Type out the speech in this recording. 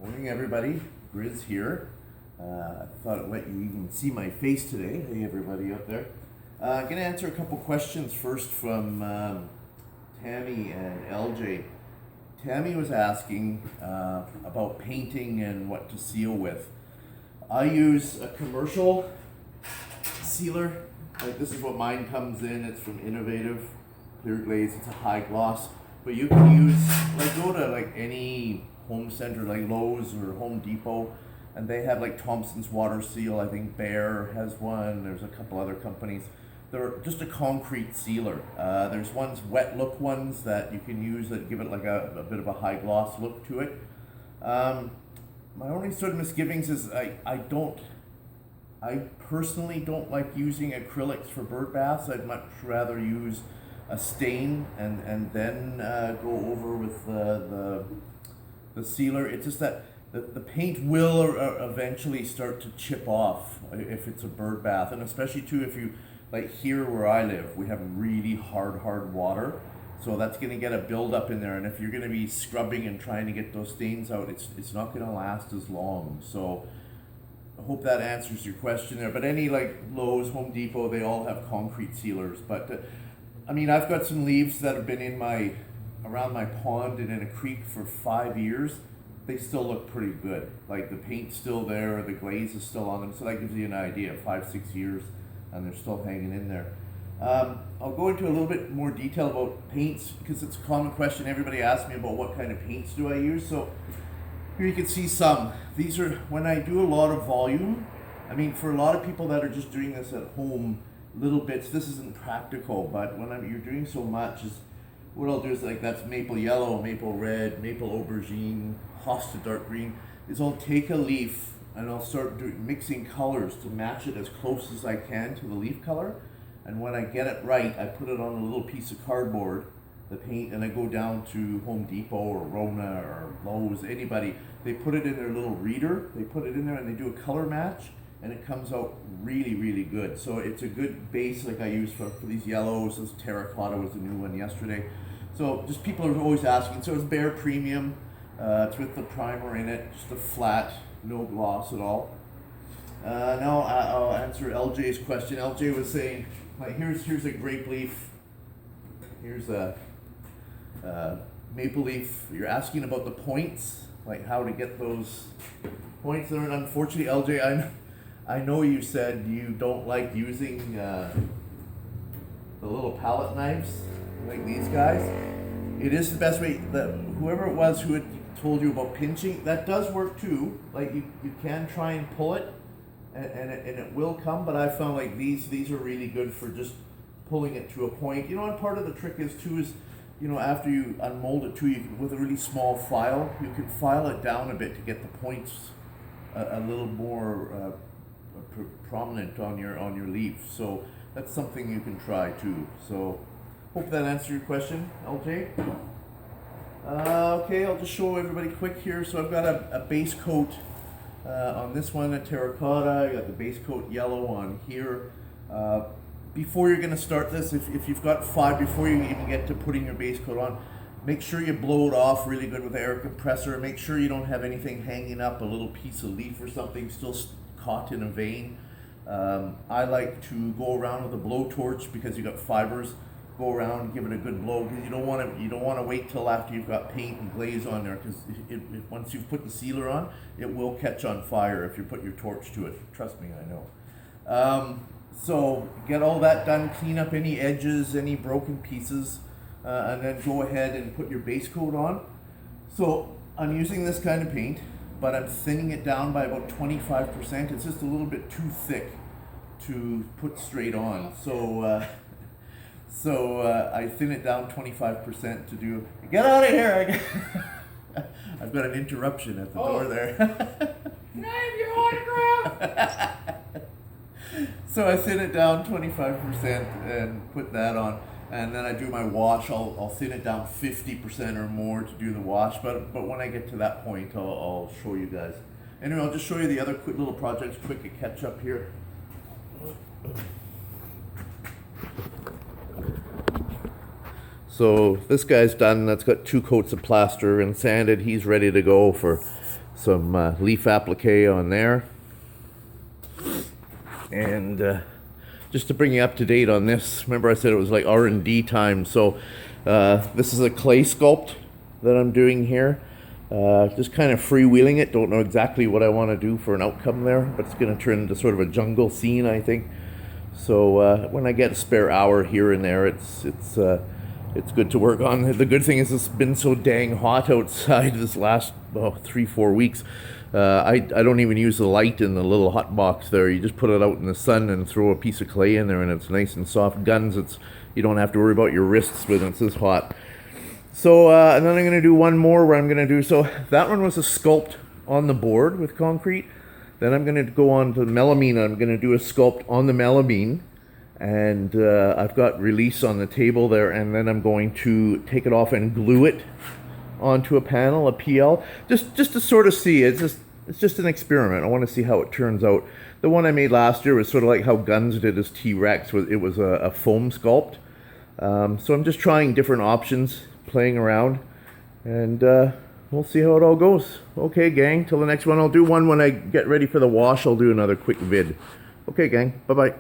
Morning, everybody. Grizz here. I thought I'd let you even see my face today. Hey, everybody out there. I'm going to answer a couple questions first from Tammy and LJ. Tammy was asking about painting and what to seal with. I use a commercial sealer. Like this is what mine comes in. It's from Innovative Clear Glaze. It's a high gloss, but you can use go to any home center like Lowe's or Home Depot, and they have like Thompson's Water Seal. I think Behr has one. There's a couple other companies. They're just a concrete sealer. There's wet look ones that you can use that give it like a bit of a high gloss look to it. My only sort of misgivings is I personally don't like using acrylics for bird baths. I'd much rather use a stain and then go over with the sealer. It's just that the paint will eventually start to chip off if it's a bird bath, and especially too if you, like here where I live, we have really hard water, so that's going to get a buildup in there, and if you're going to be scrubbing and trying to get those stains out, it's not going to last as long. So I hope that answers your question there. But any like Lowe's, Home Depot, they all have concrete sealers. But I mean, I've got some leaves that have been in around my pond and in a creek for 5 years. They still look pretty good. Like the paint's still there, the glaze is still on them. So that gives you an idea. 5-6 years, and they're still hanging in there. I'll go into a little bit more detail about paints because it's a common question. Everybody asks me about what kind of paints do I use. So here you can see some. These are when I do a lot of volume. I mean, for a lot of people that are just doing this at home, little bits, this isn't practical. But when you're doing so much, what I'll do is like that's maple yellow, maple red, maple aubergine, hosta dark green. Is I'll take a leaf and I'll start mixing colors to match it as close as I can to the leaf color. And when I get it right, I put it on a little piece of cardboard, the paint, and I go down to Home Depot or Rona or Lowe's, anybody. They put it in their little reader. They put it in there and they do a color match, and it comes out really good. So it's a good base like I use for these yellows. This terracotta was a new one yesterday. So just people are always asking. So it's Behr Premium. It's with the primer in it, just a flat, no gloss at all. Now I'll answer LJ's question. LJ was saying, like, here's a grape leaf. Here's a maple leaf. You're asking about the points, like how to get those points there. And unfortunately, LJ, I know you said you don't like using the little palette knives like these guys. It is the best way. Whoever it was who had told you about pinching, that does work too. Like you can try and pull it, and it will come. But I found like these are really good for just pulling it to a point. You know, and part of the trick is after you unmold it too, with a really small file, you can file it down a bit to get the points a little more prominent on your leaf. So that's something you can try too. So hope that answered your question, LJ. Okay, I'll just show everybody quick here. So I've got a base coat on this one, a terracotta. I got the base coat yellow on here. Before you're going to start this, if you've got 5, before you even get to putting your base coat on, make sure you blow it off really good with the air compressor. Make sure you don't have anything hanging up, a little piece of leaf or something still caught in a vein. I like to go around with a blowtorch because you've got fibers. Go around and give it a good blow, because you don't want to wait till after you've got paint and glaze on there, because once you've put the sealer on, it will catch on fire if you put your torch to it. Trust me, I know. So get all that done, clean up any edges, any broken pieces, and then go ahead and put your base coat on. So I'm using this kind of paint, but I'm thinning it down by about 25%. It's just a little bit too thick to put straight on. So I thin it down 25% to do. Get out of here! I've got an interruption at the door there. Can I have your autograph? So I thin it down 25% and put that on, and then I do my wash. I'll thin it down 50% or more to do the wash. But when I get to that point, I'll show you guys. Anyway, I'll just show you the other quick little projects, quick to catch up here. So this guy's done. That's got 2 coats of plaster and sanded. He's ready to go for some leaf applique on there. And just to bring you up to date on this, remember I said it was like R&D time. So this is a clay sculpt that I'm doing here. Just kind of freewheeling it. Don't know exactly what I want to do for an outcome there, but it's going to turn into sort of a jungle scene, I think. So when I get a spare hour here and there, it's good to work on. The good thing is it's been so dang hot outside this last 3-4 weeks. I don't even use the light in the little hot box there. You just put it out in the sun and throw a piece of clay in there, and it's nice and soft. Guns, you don't have to worry about your wrists when it's this hot. So and then I'm going to do one more where I'm going to do, so that one was a sculpt on the board with concrete. Then I'm going to go on to melamine. I'm going to do a sculpt on the melamine. And I've got release on the table there, and then I'm going to take it off and glue it onto a panel, a PL, just to sort of see. It's just an experiment. I want to see how it turns out. The one I made last year was sort of like how Guns did his T-Rex. It was a foam sculpt. So I'm just trying different options, playing around, and we'll see how it all goes. Okay, gang, till the next one. I'll do one when I get ready for the wash. I'll do another quick vid. Okay, gang, bye-bye.